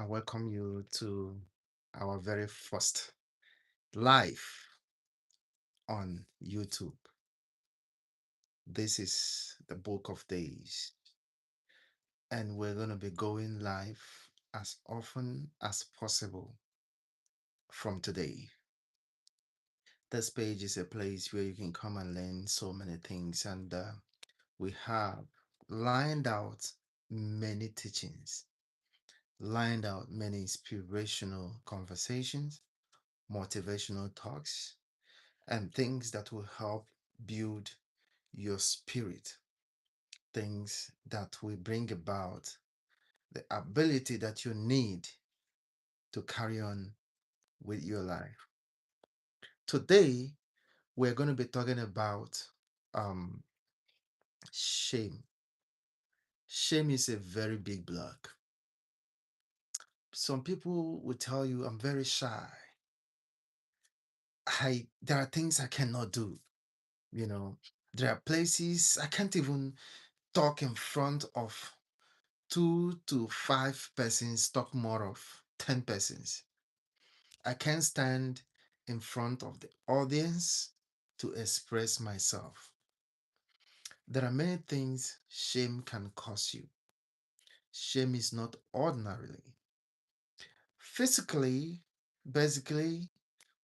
I welcome you to our very first live on YouTube. This is the Book of Days, and we're going to be going live as often as possible from today. This page is a place where you can come and learn so many things, and we have lined out many teachings, lined out many inspirational conversations, motivational talks, and things that will help build your spirit, things that will bring about the ability that you need to carry on with your life. Today, we're going to be talking about um, shame. Shame is a very big block. Some people will tell you, I'm very shy. There are things I cannot do. You know, there are places I can't even talk in front of 2 to 5 persons, talk more of 10 persons. I can't stand in front of the audience to express myself. There are many things shame can cause you. Shame is not ordinarily. Physically, basically,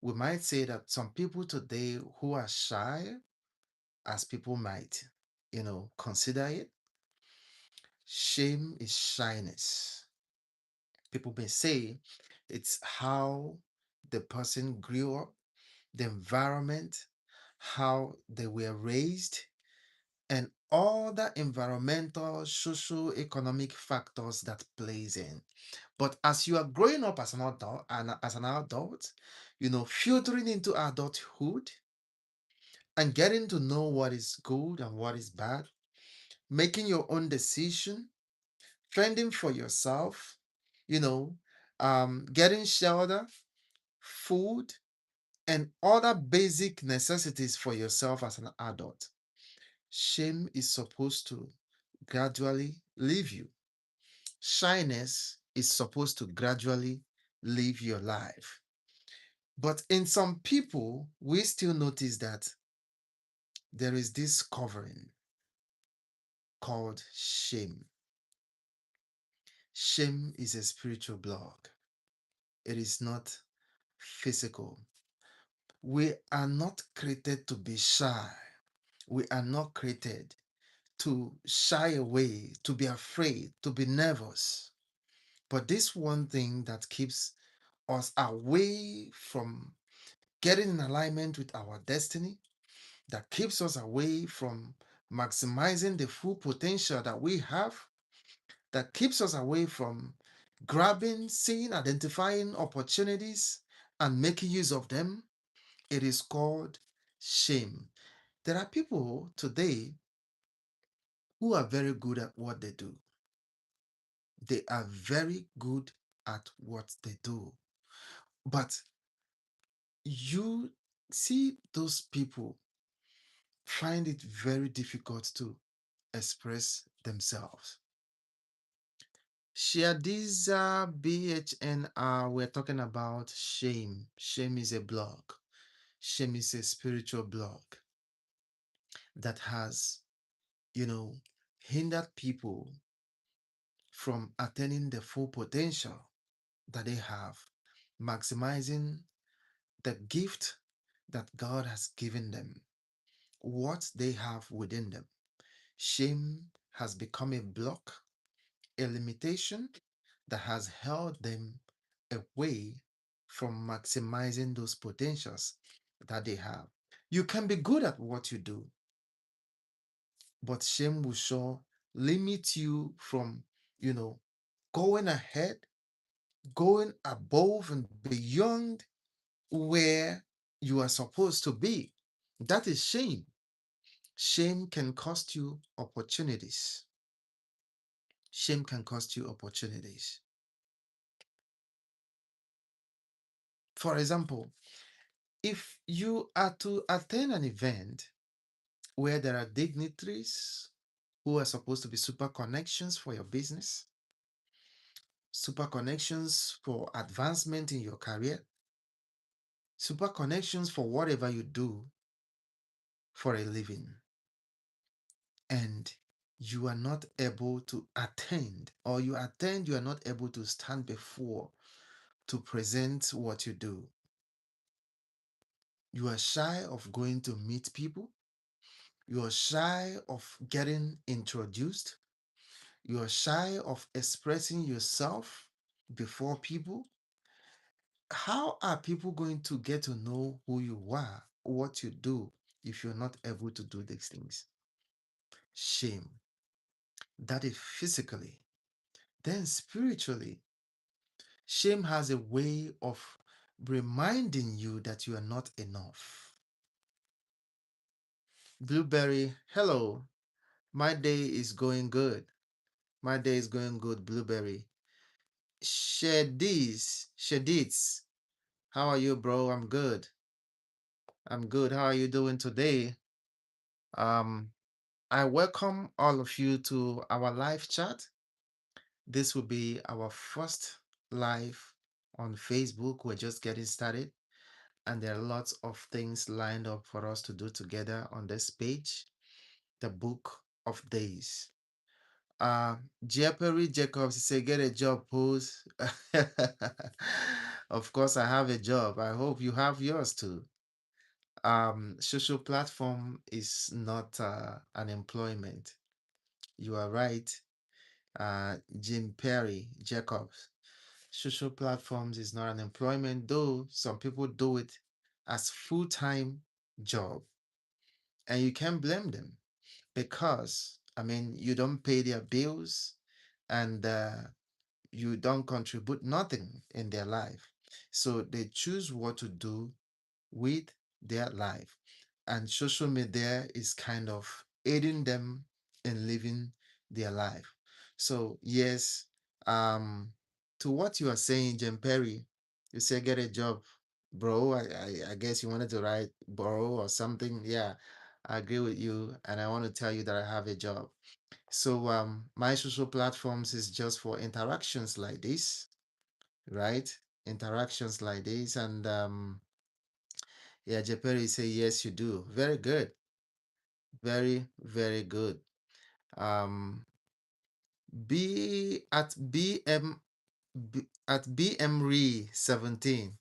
we might say that some people today who are shy, as people might, consider it, shame is shyness. People may say it's how the person grew up, the environment, how they were raised, and all the environmental, social, economic factors that plays in. But as you are growing up as an adult, filtering into adulthood and getting to know what is good and what is bad, making your own decision, fending for yourself, you know, getting shelter, food, and other basic necessities for yourself as an adult. Shame is supposed to gradually leave you. Shyness is supposed to gradually leave your life. But in some people, we still notice that there is this covering called shame. Shame is a spiritual block, it is not physical. We are not created to be shy. We are not created to shy away, to be afraid, to be nervous. But this one thing that keeps us away from getting in alignment with our destiny, that keeps us away from maximizing the full potential that we have, that keeps us away from grabbing, seeing, identifying opportunities and making use of them, it is called shame. There are people today who are very good at what they do. They are very good at what they do. But you see those people find it very difficult to express themselves. Share this BHNR. We're talking about shame. Shame is a block. Shame is a spiritual block that has, you know, hindered people from attaining the full potential that they have, maximizing the gift that God has given them, what they have within them. Shame has become a block, a limitation that has held them away from maximizing those potentials that they have. You can be good at what you do, but shame will sure limit you from, you know, going ahead, going above and beyond where you are supposed to be. That is shame. Shame can cost you opportunities. Shame can cost you opportunities. For example, if you are to attend an event where there are dignitaries who are supposed to be super connections for your business, super connections for advancement in your career, super connections for whatever you do for a living, and you are not able to attend, or you attend, you are not able to stand before to present what you do. You are shy of going to meet people. You are shy of getting introduced. You are shy of expressing yourself before people. How are people going to get to know who you are, what you do, if you're not able to do these things? Shame. That is physically. Then spiritually, shame has a way of reminding you that you are not enough. Blueberry, hello. My day is going good. My day is going good, Blueberry. Shadits. How are you, bro? I'm good. I'm good. How are you doing today? Um, I welcome all of you to our live chat. This will be our first live on Facebook. We're just getting started, and there are lots of things lined up for us to do together on this page, the Book of Days. Jeopardy Jacobs say, get a job, pose. Of course, I have a job. I hope you have yours too. Social platform is not an employment. You are right, Jim Perry Jacobs. Social platforms is not an employment, though some people do it as full-time job, and you can't blame them because I mean you don't pay their bills, and you don't contribute nothing in their life, so they choose what to do with their life. And social media is kind of aiding them in living their life. So, yes, um, to what you are saying, Jim Perry, you say get a job, bro. I guess you wanted to write bro or something. Yeah, I agree with you. And I want to tell you that I have a job. So, my social platforms is just for interactions like this, right? Interactions like this. And yeah, Japeri say yes, you do. Very good. Very, very good. Um, B at at BMRE 17.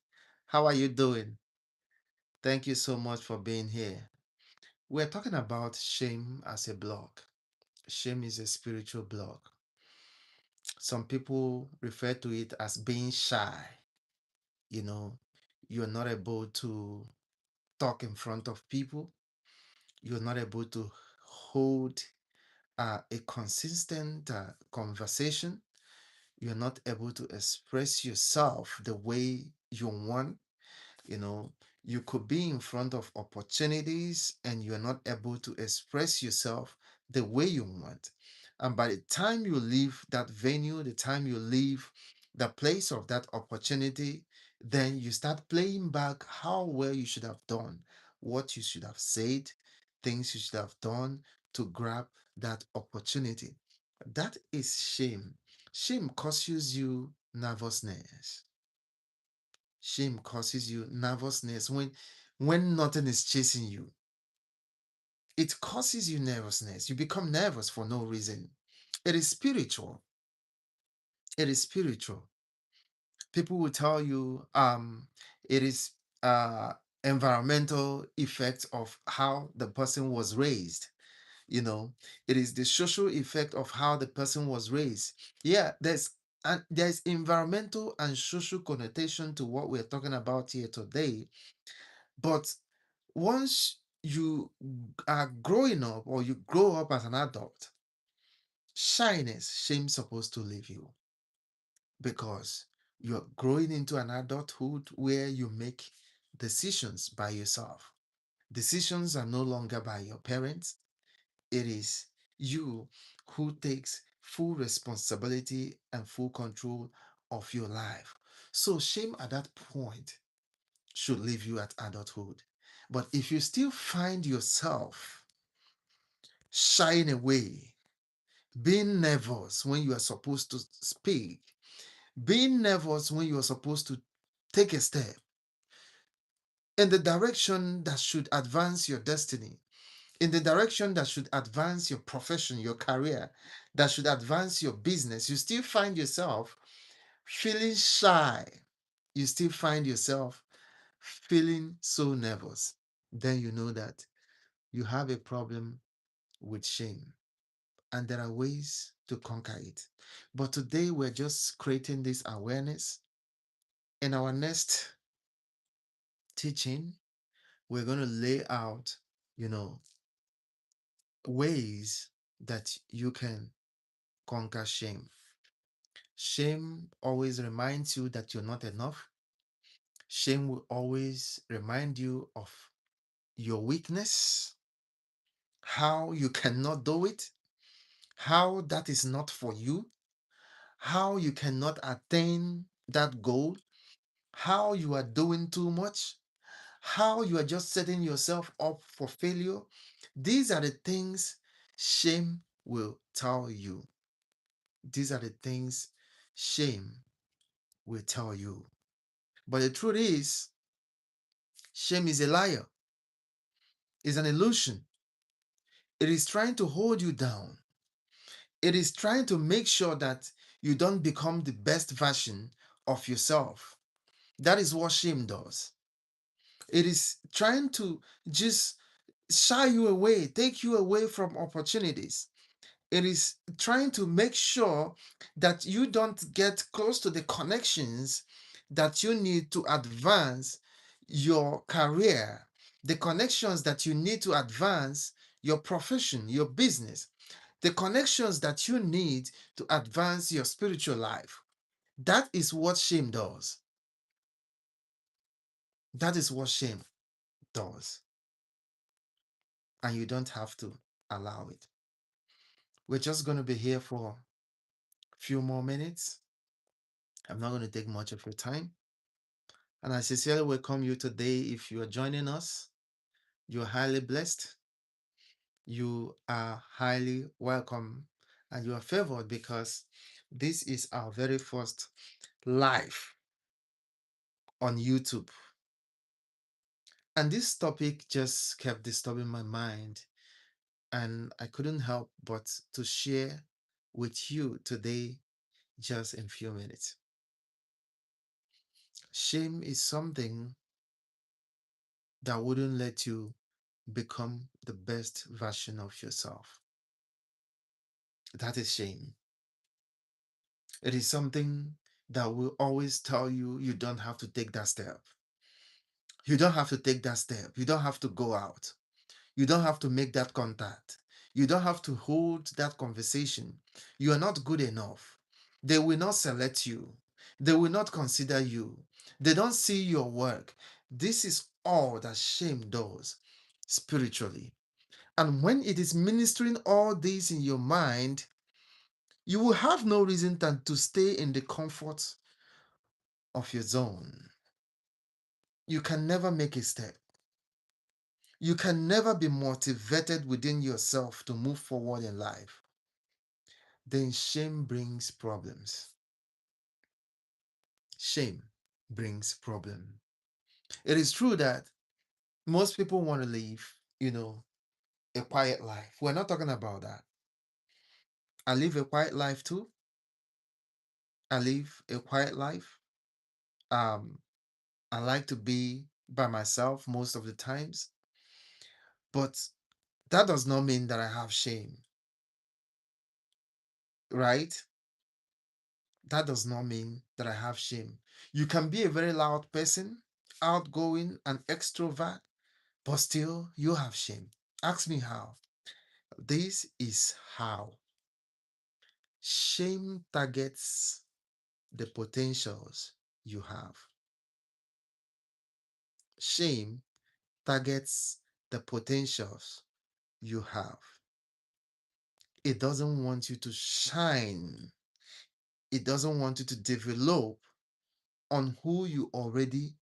How are you doing? Thank you so much for being here. We're talking about shame as a block. Shame is a spiritual block. Some people refer to it as being shy. You know, you're not able to talk in front of people. You're not able to hold a consistent conversation. You're not able to express yourself the way you want. You know, you could be in front of opportunities and you're not able to express yourself the way you want. And by the time you leave that venue, the time you leave the place of that opportunity, then you start playing back how well you should have done, what you should have said, things you should have done to grab that opportunity. That is shame. Shame causes you nervousness. Shame causes you nervousness when nothing is chasing you. It causes you nervousness. You become nervous for no reason. It is spiritual. It is spiritual. People will tell you it is environmental effects of how the person was raised. You know, it is the social effect of how the person was raised. Yeah, there's environmental and social connotation to what we're talking about here today. But once you are growing up or you grow up as an adult, shame supposed to leave you because you're growing into an adulthood where you make decisions by yourself. Decisions are no longer by your parents. It is you who takes full responsibility and full control of your life. So shame at that point should leave you at adulthood. But if you still find yourself shying away, being nervous when you are supposed to speak, Being nervous when you're supposed to take a step in the direction that should advance your destiny, in the direction that should advance your profession, your career, that should advance your business, you still find yourself feeling shy. You still find yourself feeling so nervous. Then you know that you have a problem with shame, and there are ways to conquer it. But today we're just creating this awareness. In our next teaching, we're going to lay out, you know, ways that you can conquer shame. Shame always reminds you that you're not enough. Shame will always remind you of your weakness, how you cannot do it, how that is not for you, how you cannot attain that goal, how you are doing too much, how you are just setting yourself up for failure. These are the things shame will tell you. These are the things shame will tell you. But the truth is, shame is a liar, it's an illusion. It is trying to hold you down. It is trying to make sure that you don't become the best version of yourself. That is what shame does. It is trying to just shy you away, take you away from opportunities. It is trying to make sure that you don't get close to the connections that you need to advance your career, the connections that you need to advance your profession, your business, the connections that you need to advance your spiritual life. That is what shame does. That is what shame does. And you don't have to allow it. We're just going to be here for a few more minutes. I'm not going to take much of your time. And I sincerely welcome you today. If you are joining us, you're highly blessed. You are highly welcome and you are favored because this is our very first live on YouTube. And this topic just kept disturbing my mind, and I couldn't help but to share with you today just in a few minutes. Shame is something that wouldn't let you become the best version of yourself. That is shame. It is something that will always tell you you don't have to take that step. You don't have to take that step. You don't have to go out. You don't have to make that contact. You don't have to hold that conversation. You are not good enough. They will not select you. They will not consider you. They don't see your work. This is all that shame does spiritually. And when it is ministering all this in your mind, you will have no reason than to stay in the comfort of your zone. You can never make a step. You can never be motivated within yourself to move forward in life. Then shame brings problems. Shame brings problem. It is true that most people want to live, a quiet life. We're not talking about that. I live a quiet life too. I live a quiet life. Um, I like to be by myself most of the times, but that does not mean that I have shame, right? That does not mean that I have shame. You can be a very loud person, outgoing and extrovert, but still you have shame. Ask me how. This is how. Shame targets the potentials you have. Shame targets the potentials you have. It doesn't want you to shine. It doesn't want you to develop on who you already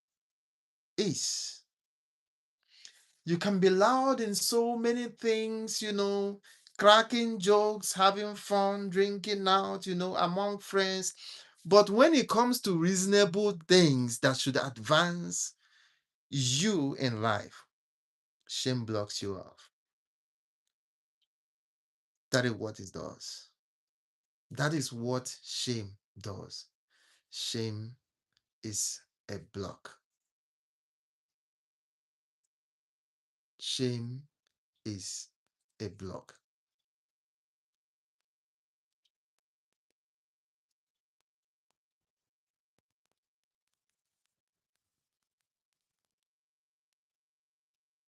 is. You can be loud in so many things, cracking jokes, having fun, drinking out, among friends. But when it comes to reasonable things that should advance you in life, shame blocks you off. That is what it does. That is what shame does. Shame is a block. Shame is a block.